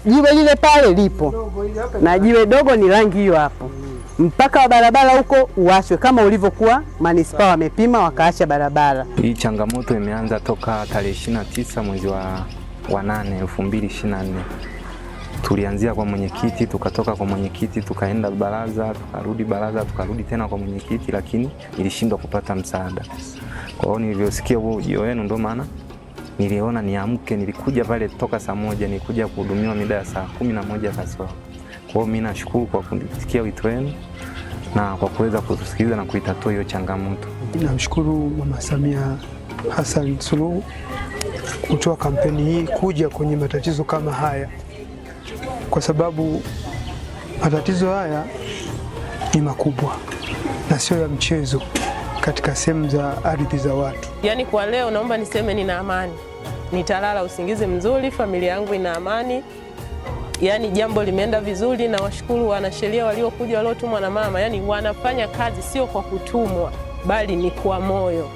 Jiwe lile pale lipo na jiwe dogo ni rangi hiyo hapo. Mpaka wa barabara huko uachwe kama ulivyokuwa manispaa wamepima wakaacha barabara. Hii changamoto imeanza toka tarehe 29 mwezi wa 8 2024. Tulianzia kwa mwenyekiti, tukatoka kwa mwenyekiti, tukaenda baraza, tukarudi tena kwa mwenyekiti, lakini ilishindwa kupata msaada. Kwa hiyo nilivyosikia huo ujio wenu ndio maana niliona niamke, nilikuja pale toka saa 1, nilikuja kuhudumiwa mida ya saa 11 kasoro. Kwa hiyo mimi nashukuru kwa kunisikia wito wenu na kwa kuweza kutusikiliza na kuitatua hiyo changamoto. Namshukuru Mama Samia Hassan Suluhu kutoa kampeni hii kuja kwenye matatizo kama haya, kwa sababu matatizo haya ni makubwa na sio ya mchezo katika sehemu za ardhi za watu. Yaani kwa leo naomba niseme nina amani, nitalala usingizi mzuri, familia yangu ina amani. Yaani jambo limeenda vizuri, na washukuru wanasheria waliokuja waliotumwa na mama. Yaani wanafanya kazi sio kwa kutumwa, bali ni kwa moyo.